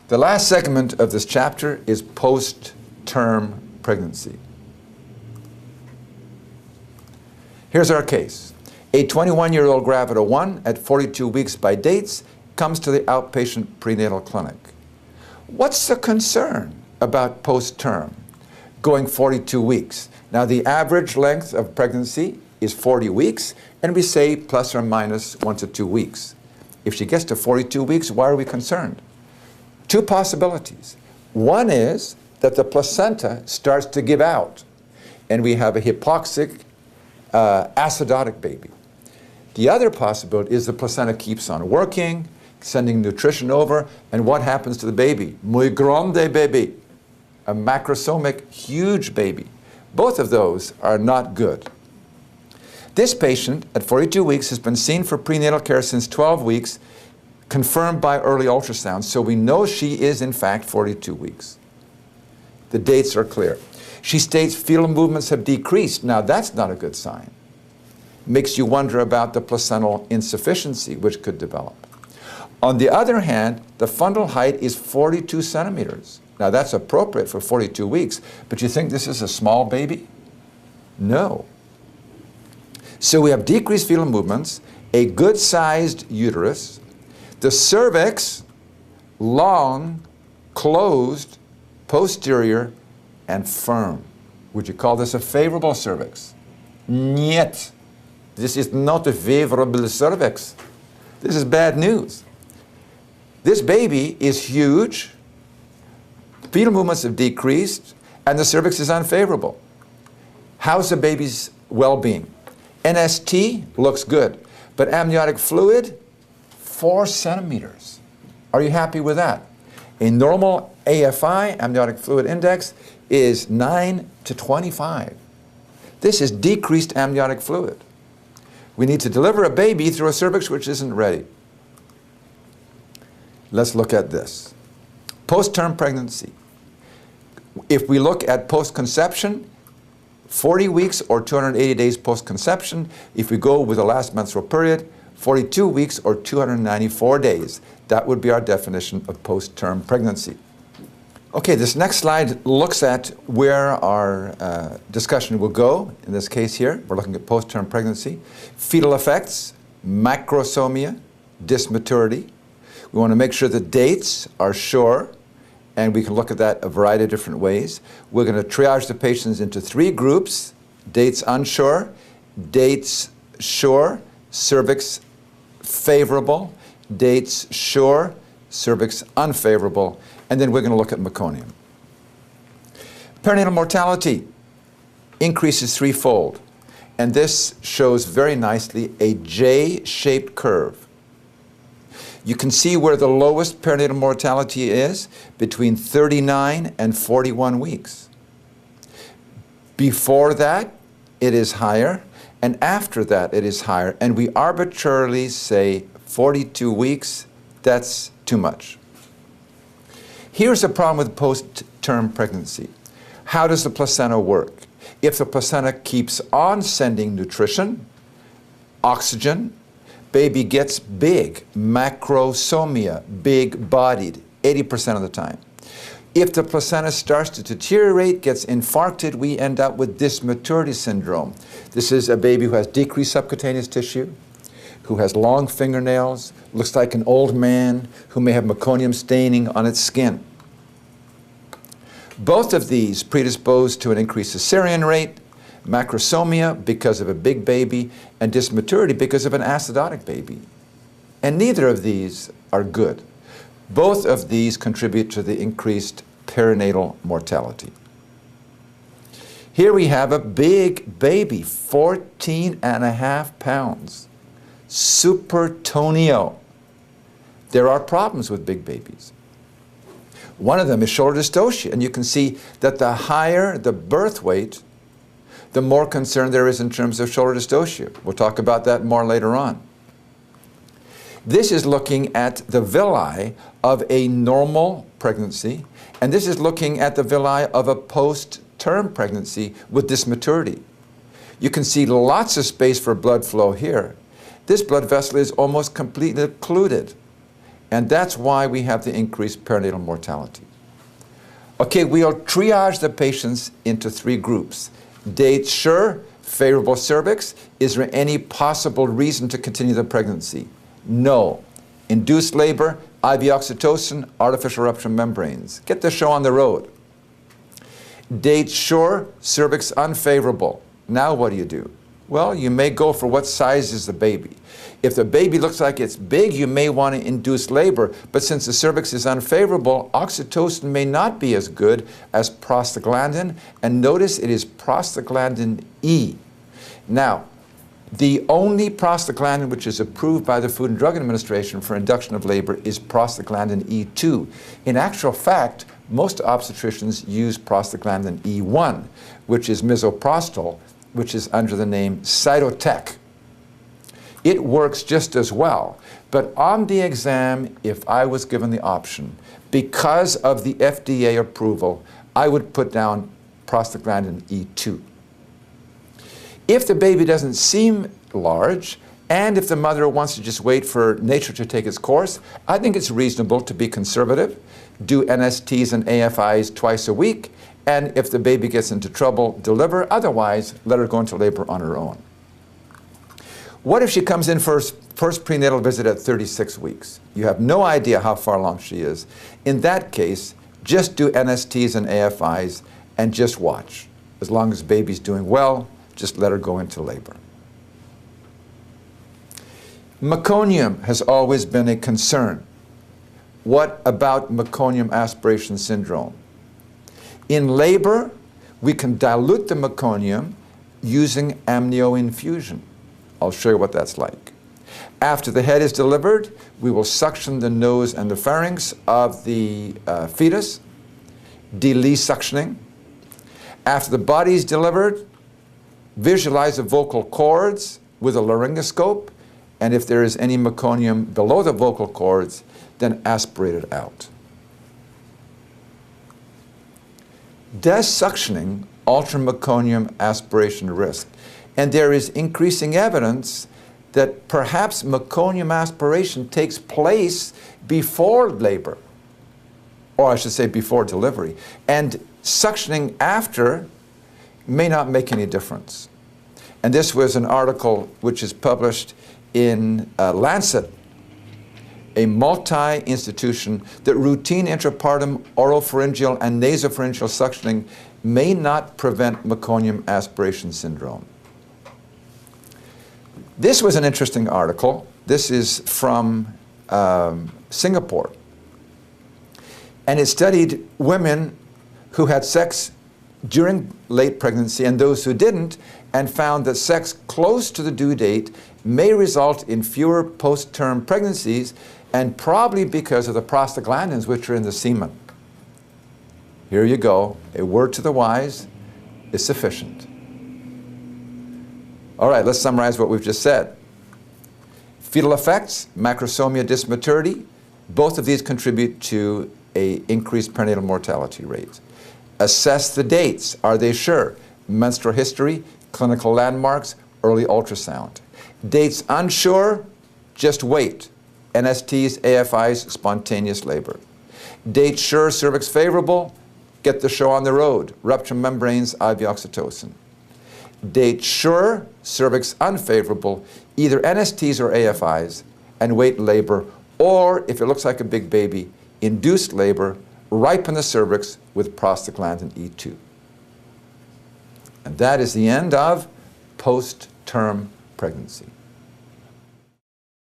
The last segment of this chapter is post-term pregnancy. Here's our case. A 21-year-old gravida 1 at 42 weeks by dates comes to the outpatient prenatal clinic. What's the concern about post-term, going 42 weeks? Now, the average length of pregnancy is 40 weeks, and we say plus or minus 1 to 2 weeks. If she gets to 42 weeks, why are we concerned? Two possibilities. One is that the placenta starts to give out, and we have a hypoxic, acidotic baby. The other possibility is the placenta keeps on working, sending nutrition over, and what happens to the baby? Muy grande baby, a macrosomic, huge baby. Both of those are not good. This patient at 42 weeks has been seen for prenatal care since 12 weeks, confirmed by early ultrasound, so we know she is in fact 42 weeks. The dates are clear. She states fetal movements have decreased. Now that's not a good sign. Makes you wonder about the placental insufficiency which could develop. On the other hand, the fundal height is 42 centimeters. Now that's appropriate for 42 weeks, but you think this is a small baby? No. So we have decreased fetal movements, a good-sized uterus, the cervix, long, closed, posterior, and firm. Would you call this a favorable cervix? Niet. This is not a favorable cervix. This is bad news. This baby is huge, fetal movements have decreased, and the cervix is unfavorable. How's the baby's well-being? NST looks good, but amniotic fluid, 4 centimeters. Are you happy with that? A normal AFI, amniotic fluid index, is 9 to 25. This is decreased amniotic fluid. We need to deliver a baby through a cervix which isn't ready. Let's look at this. Post-term pregnancy. If we look at post-conception, 40 weeks or 280 days post-conception. If we go with the last menstrual period, 42 weeks or 294 days. That would be our definition of post-term pregnancy. Okay, this next slide looks at where our discussion will go. In this case here, we're looking at post-term pregnancy. Fetal effects, macrosomia, dysmaturity. We want to make sure the dates are sure, and we can look at that a variety of different ways. We're going to triage the patients into 3 groups: dates unsure, dates sure, cervix favorable, dates sure, cervix unfavorable, and then we're going to look at meconium. Perinatal mortality increases 3-fold, and this shows very nicely a J-shaped curve. You can see where the lowest perinatal mortality is between 39 and 41 weeks. Before that, it is higher, and after that, it is higher, and we arbitrarily say 42 weeks, that's too much. Here's the problem with post-term pregnancy. How does the placenta work? If the placenta keeps on sending nutrition, oxygen, baby gets big, macrosomia, big-bodied, 80% of the time. If the placenta starts to deteriorate, gets infarcted, we end up with dysmaturity syndrome. This is a baby who has decreased subcutaneous tissue, who has long fingernails, looks like an old man, who may have meconium staining on its skin. Both of these predispose to an increased cesarean rate, macrosomia because of a big baby, and dysmaturity because of an acidotic baby. And neither of these are good. Both of these contribute to the increased perinatal mortality. Here we have a big baby, 14.5 pounds, supertonio. There are problems with big babies. One of them is shoulder dystocia, and you can see that the higher the birth weight, the more concern there is in terms of shoulder dystocia. We'll talk about that more later on. This is looking at the villi of a normal pregnancy, and this is looking at the villi of a post-term pregnancy with dysmaturity. You can see lots of space for blood flow here. This blood vessel is almost completely occluded, And that's why we have the increased perinatal mortality. Okay, we'll triage the patients into 3 groups. Dates sure, favorable cervix. Is there any possible reason to continue the pregnancy? No. Induced labor, IV oxytocin, artificial rupture membranes. Get the show on the road. Dates sure, cervix unfavorable. Now what do you do? Well, you may go for what size is the baby. If the baby looks like it's big, you may want to induce labor, but since the cervix is unfavorable, oxytocin may not be as good as prostaglandin, and notice it is prostaglandin E. Now, the only prostaglandin which is approved by the Food and Drug Administration for induction of labor is prostaglandin E2. In actual fact, most obstetricians use prostaglandin E1, which is misoprostol, which is under the name Cytotec. It works just as well, but on the exam, if I was given the option, because of the FDA approval, I would put down prostaglandin E2. If the baby doesn't seem large, and if the mother wants to just wait for nature to take its course, I think it's reasonable to be conservative, do NSTs and AFIs twice a week, and if the baby gets into trouble, deliver. Otherwise, let her go into labor on her own. What if she comes in for first prenatal visit at 36 weeks? You have no idea how far along she is. In that case, just do NSTs and AFIs and just watch. As long as baby's doing well, just let her go into labor. Meconium has always been a concern. What about meconium aspiration syndrome? In labor, we can dilute the meconium using amnioinfusion. I'll show you what that's like. After the head is delivered, we will suction the nose and the pharynx of the fetus, suctioning. After the body is delivered, visualize the vocal cords with a laryngoscope, and if there is any meconium below the vocal cords, then aspirate it out. Does suctioning alter meconium aspiration risk? And there is increasing evidence that perhaps meconium aspiration takes place before labor, or I should say before delivery, and suctioning after may not make any difference. And this was an article which is published in Lancet, a multi-institution, that routine intrapartum oropharyngeal and nasopharyngeal suctioning may not prevent meconium aspiration syndrome. This was an interesting article. This is from Singapore. And it studied women who had sex during late pregnancy and those who didn't, and found that sex close to the due date may result in fewer post-term pregnancies, and probably because of the prostaglandins which are in the semen. Here you go. A word to the wise is sufficient. All right, let's summarize what we've just said. Fetal effects, macrosomia, dysmaturity, both of these contribute to an increased perinatal mortality rate. Assess the dates. Are they sure? Menstrual history, clinical landmarks, early ultrasound. Dates unsure, just wait. NSTs, AFIs, spontaneous labor. Dates sure, cervix favorable, get the show on the road. Rupture membranes, IV oxytocin. Dates sure, cervix unfavorable, either NSTs or AFIs, and wait labor, or if it looks like a big baby, induced labor, ripen the cervix with prostaglandin E2. And that is the end of post-term pregnancy.